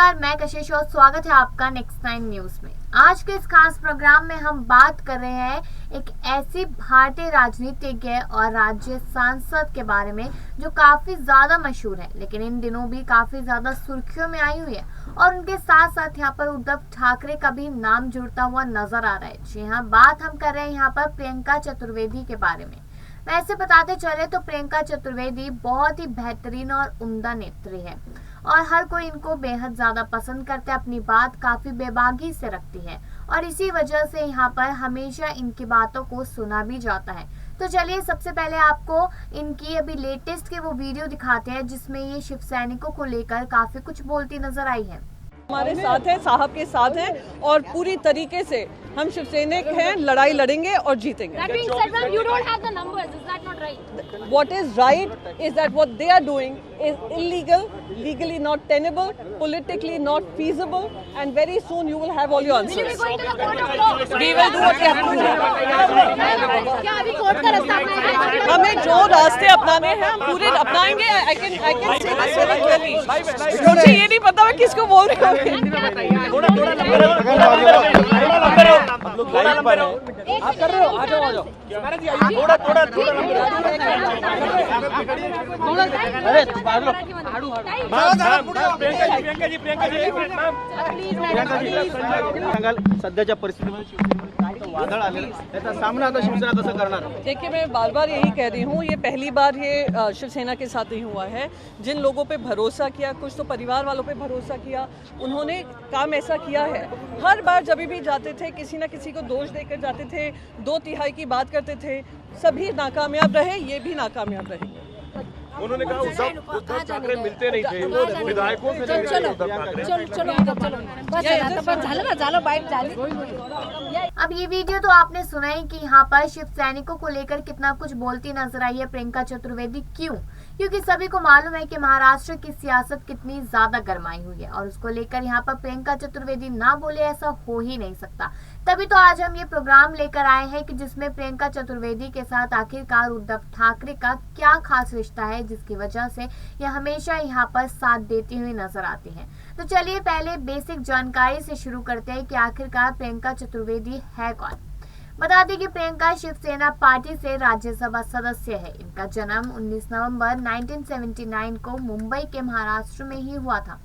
नमस्कार, मैं कशिश और स्वागत है आपका नेक्स्ट 9 न्यूज में। आज के इस खास प्रोग्राम में हम बात कर रहे हैं एक ऐसी भारतीय राजनीतिज्ञ और राज्य सांसद के बारे में जो काफी ज्यादा मशहूर है, लेकिन इन दिनों भी काफी ज्यादा सुर्खियों में आई हुई है और उनके साथ साथ यहाँ पर उद्धव ठाकरे का भी नाम जुड़ता हुआ नजर आ रहा है। जी हाँ, बात हम कर रहे हैं यहाँ पर प्रियंका चतुर्वेदी के बारे में। वैसे बताते चले तो प्रियंका चतुर्वेदी बहुत ही बेहतरीन और उम्दा नेत्री है और हर कोई इनको बेहद ज्यादा पसंद करते हैं, अपनी बात काफी बेबाकी से रखती है और इसी वजह से यहाँ पर हमेशा इनकी बातों को सुना भी जाता है। तो चलिए सबसे पहले आपको इनकी अभी लेटेस्ट के वो वीडियो दिखाते हैं जिसमें ये शिव सैनिकों को लेकर काफी कुछ बोलती नजर आई है। हमारे साथ है, साहब के साथ हैं और पूरी तरीके से हम शिवसैनिक हैं, लड़ाई लड़ेंगे और जीतेंगे। What is right is that what they are doing is illegal, legally not tenable, politically not feasible, and very soon you will have all your answers. We will do what we have to do. क्या अभी court का रास्ता अपनाना है? हमें जो रास्ते अपनाने हैं हम पूरे अपनाएंगे। I can say this very clearly. मुझे ये नहीं पता मैं किसको बोल रही हूँ। आप कर रहे हो, आ जाओ सध्याच्या परिस्थितीमध्ये वादळ आलेलं त्याचा सामना आता शिवसेना कसं करणार? देखिए, मैं बार बार यही कह रही हूँ, ये पहली बार ये शिवसेना के साथ नहीं हुआ है। जिन लोगों पे भरोसा किया, कुछ तो परिवार वालों पे भरोसा किया, उन्होंने काम ऐसा किया है। हर बार जब भी जाते थे किसी ना किसी को दोष देकर जाते थे, 2/3 की बात करते थे, सभी नाकामयाब रहे, ये भी नाकामयाब रहेंगे। उन्होंने कहा उद्धव ठाकरे मिलते नहीं थे, विधायकों से नहीं मिले उद्धव ठाकरे। अब ये वीडियो तो आपने सुना ही कि यहाँ पर शिव सैनिकों को लेकर कितना कुछ बोलती नजर आई है प्रियंका चतुर्वेदी। क्योंकि सभी को मालूम है कि महाराष्ट्र की सियासत कितनी ज्यादा गरमाई हुई है और उसको लेकर यहाँ पर प्रियंका चतुर्वेदी ना बोले ऐसा हो ही नहीं सकता। तभी तो आज हम ये प्रोग्राम लेकर आए हैं कि जिसमें प्रियंका चतुर्वेदी के साथ आखिरकार उद्धव ठाकरे का क्या खास रिश्ता है जिसकी वजह से ये हमेशा यहाँ पर साथ देती हुई नजर आती है। तो चलिए पहले बेसिक जानकारी से शुरू करते हैं कि आखिरकार प्रियंका चतुर्वेदी है कौन। बता दें कि प्रियंका शिवसेना पार्टी से राज्यसभा सदस्य है। इनका जन्म 19 नवंबर 1979 को मुंबई के महाराष्ट्र में ही हुआ था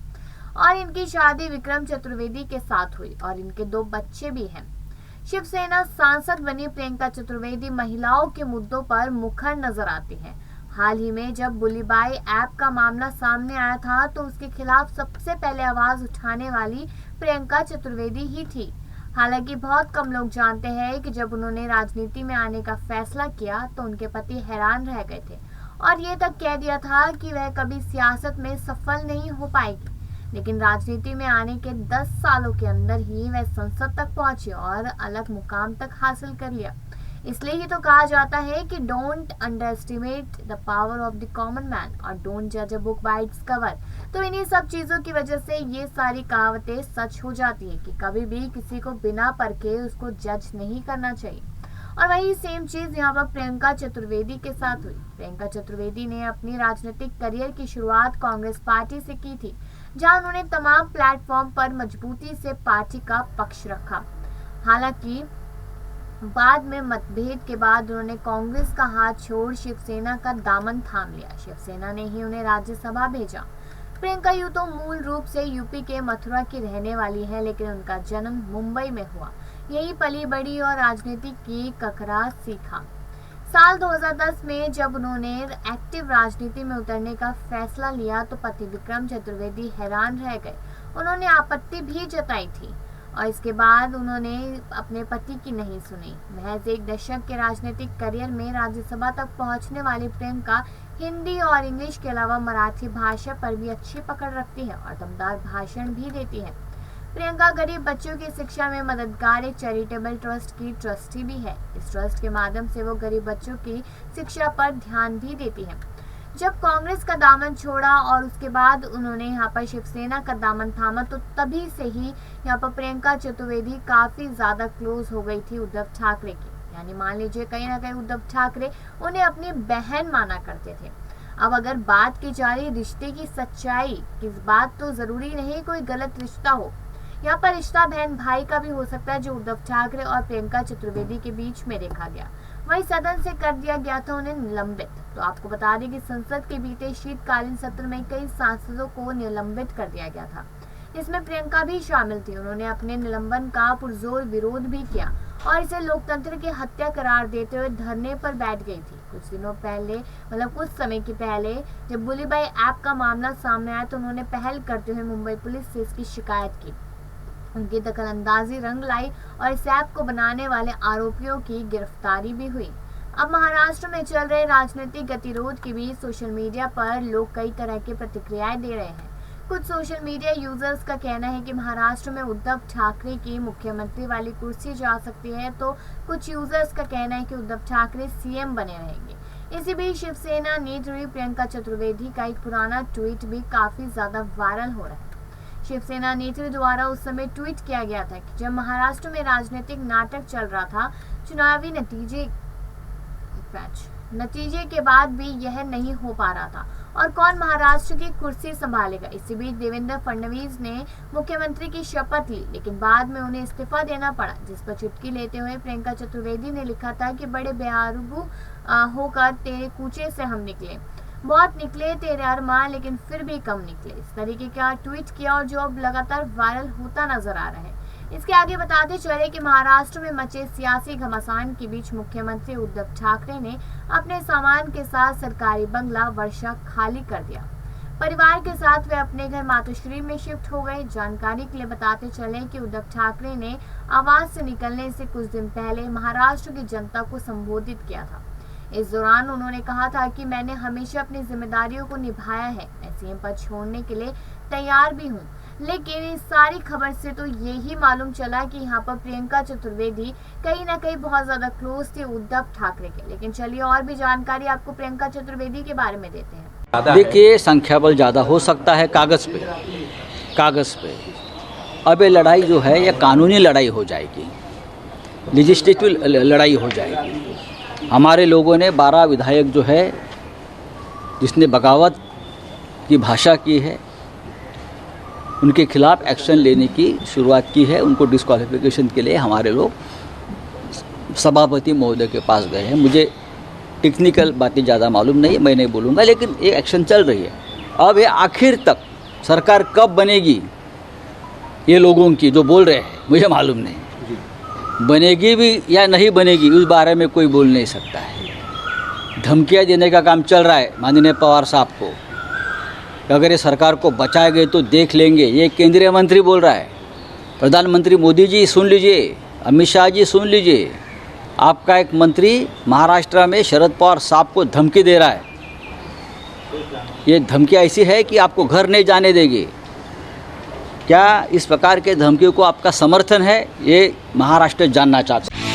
और इनकी शादी विक्रम चतुर्वेदी के साथ हुई और इनके 2 बच्चे भी हैं। शिवसेना सांसद बनी प्रियंका चतुर्वेदी महिलाओं के मुद्दों पर मुखर नजर आती है। हाल ही में जब बुलीबाई ऐप का मामला सामने आया था तो उसके खिलाफ सबसे पहले आवाज उठाने वाली प्रियंका चतुर्वेदी ही थी। हालांकि बहुत कम लोग जानते हैं कि जब उन्होंने राजनीति में आने का फैसला किया तो उनके पति हैरान रह गए थे और ये तक कह दिया था कि वह कभी सियासत में सफल नहीं हो पाएगी। लेकिन राजनीति में आने के 10 सालों के अंदर ही वह संसद तक पहुंची और अलग मुकाम तक हासिल कर लिया। इसलिए ही तो कहा जाता है कि don't under estimate the power of the common man और डोंट जज a book by its cover. तो इन्हीं सब चीजों की वजह से ये सारी कहावतें सच हो जाती है कि कभी भी किसी को बिना परखे उसको जज नहीं करना चाहिए। और वही सेम चीज यहाँ पर प्रियंका चतुर्वेदी के साथ हुई। प्रियंका चतुर्वेदी ने अपनी राजनीतिक करियर की शुरुआत कांग्रेस पार्टी से की थी, जहां उन्होंने तमाम प्लेटफॉर्म पर मजबूती से पार्टी का पक्ष रखा। हालांकि बाद में मतभेद के बाद उन्होंने कांग्रेस का हाथ छोड़ शिवसेना का दामन थाम लिया। शिवसेना ने ही उन्हें राज्यसभा भेजा। प्रियंका यूं तो मूल रूप से यूपी के मथुरा की रहने वाली है, लेकिन उनका जन्म मुंबई में हुआ। यही पली बड़ी और राजनीति की ककरा सीखा। साल 2010 में जब उन्होंने एक्टिव राजनीति में उतरने का फैसला लिया तो पति विक्रम चतुर्वेदी हैरान रह गए। उन्होंने आपत्ति भी जताई थी और इसके बाद उन्होंने अपने पति की नहीं सुनी। महज 1 दशक के राजनीतिक करियर में राज्यसभा तक पहुंचने वाली प्रियंका हिंदी और इंग्लिश के अलावा मराठी भाषा पर भी अच्छी पकड़ रखती है और दमदार भाषण भी देती है। प्रियंका गरीब बच्चों की शिक्षा में मददगार एक चैरिटेबल ट्रस्ट की ट्रस्टी भी है। इस ट्रस्ट के माध्यम से वो गरीब बच्चों की शिक्षा पर ध्यान भी देती है। जब कांग्रेस का दामन छोड़ा और उसके बाद उन्होंने यहाँ पर शिवसेना का दामन थामा तो तभी से ही यहाँ पर प्रियंका चतुर्वेदी काफी ज्यादा क्लोज हो गई थी उद्धव ठाकरे की। यानी मान लीजिए कहीं ना कहीं उद्धव ठाकरे उन्हें अपनी बहन माना करते थे। अब अगर बात की जा रही रिश्ते की सच्चाई, किस बात तो जरूरी नहीं कोई गलत रिश्ता हो। यहाँ पर रिश्ता बहन भाई का भी हो सकता है, जो उद्धव ठाकरे और प्रियंका चतुर्वेदी के बीच में देखा गया। वहीं सदन से कर दिया गया था उन्हें निलंबित। तो आपको बता दें कि संसद के बीते शीतकालीन सत्र में कई सांसदों को निलंबित कर दिया गया था। इसमें प्रियंका भी शामिल थी। उन्होंने अपने निलंबन का पुरजोर विरोध भी किया और इसे लोकतंत्र की हत्या करार देते हुए धरने पर बैठ गई थी। कुछ दिनों पहले, मतलब कुछ समय के पहले, जब बुली बाई ऐप का मामला सामने आया तो उन्होंने पहल करते हुए मुंबई पुलिस से इसकी शिकायत की। उनकी दखलंदाजी रंग लाई और इस ऐप को बनाने वाले आरोपियों की गिरफ्तारी भी हुई। अब महाराष्ट्र में चल रहे राजनीतिक गतिरोध के बीच सोशल मीडिया पर लोग कई तरह की प्रतिक्रियाएं दे रहे हैं। कुछ सोशल मीडिया यूजर्स का कहना है कि महाराष्ट्र में उद्धव ठाकरे की मुख्यमंत्री वाली कुर्सी जा सकती है, तो कुछ यूजर्स का कहना है कि उद्धव ठाकरे सीएम बने रहेंगे। इसी बीच शिवसेना नेत्री प्रियंका चतुर्वेदी का एक पुराना ट्वीट भी काफी ज्यादा वायरल हो रहा है। शिवसेना नेत्री द्वारा उस समय ट्वीट किया गया था कि जब महाराष्ट्र में राजनीतिक नाटक चल रहा था, चुनावी नतीजे के बाद भी यह नहीं हो पा रहा था और कौन महाराष्ट्र की कुर्सी संभालेगा। इसी बीच देवेंद्र फडणवीस ने मुख्यमंत्री की शपथ ली, लेकिन बाद में उन्हें इस्तीफा देना पड़ा, जिस पर चुटकी लेते हुए प्रियंका चतुर्वेदी ने लिखा था कि बड़े बेआरूबू होकर तेरे कूचे से हम निकले, बहुत निकले तेरे अरमान, लेकिन फिर भी कम निकले। इस तरीके का ट्वीट किया और जो अब लगातार वायरल होता नजर आ रहा है। इसके आगे बताते चले कि महाराष्ट्र में मचे सियासी घमासान के बीच मुख्यमंत्री उद्धव ठाकरे ने अपने सामान के साथ सरकारी बंगला वर्षा खाली कर दिया। परिवार के साथ वे अपने घर मातोश्री में शिफ्ट हो गए। जानकारी के लिए बताते चले कि उद्धव ठाकरे ने आवास से निकलने से कुछ दिन पहले महाराष्ट्र की जनता को संबोधित किया था। इस दौरान उन्होंने कहा था कि मैंने हमेशा अपनी जिम्मेदारियों को निभाया है, मैं सीएम पद छोड़ने के लिए तैयार भी हूँ। लेकिन इस सारी खबर से तो यही मालूम चला कि यहाँ पर प्रियंका चतुर्वेदी कहीं ना कहीं बहुत ज्यादा क्लोज थी उद्धव ठाकरे के। लेकिन चलिए और भी जानकारी आपको प्रियंका चतुर्वेदी के बारे में देते हैं। देखिए, संख्या बल ज़्यादा हो सकता है कागज़ पे। अब ये लड़ाई जो है ये कानूनी लड़ाई हो जाएगी, लेजिस्लेटिव लड़ाई हो जाएगी। हमारे लोगों ने 12 विधायक जो है जिसने बगावत की भाषा की है, उनके खिलाफ एक्शन लेने की शुरुआत की है। उनको डिस्क्वालिफिकेशन के लिए हमारे लोग सभापति महोदय के पास गए हैं। मुझे टेक्निकल बातें ज़्यादा मालूम नहीं है, मैं नहीं बोलूँगा, लेकिन ये एक्शन चल रही है। अब ये आखिर तक सरकार कब बनेगी, ये लोगों की जो बोल रहे हैं मुझे मालूम नहीं, बनेगी भी या नहीं बनेगी उस बारे में कोई बोल नहीं सकता है। धमकियाँ देने का काम चल रहा है माननीय पवार साहब को, अगर ये सरकार को बचाए गए तो देख लेंगे। ये केंद्रीय मंत्री बोल रहा है, प्रधानमंत्री मोदी जी सुन लीजिए, अमित शाह जी सुन लीजिए, आपका एक मंत्री महाराष्ट्र में शरद पवार साहब को धमकी दे रहा है। ये धमकी ऐसी है कि आपको घर नहीं जाने देगी। क्या इस प्रकार के धमकियों को आपका समर्थन है, ये महाराष्ट्र जानना चाहते हैं।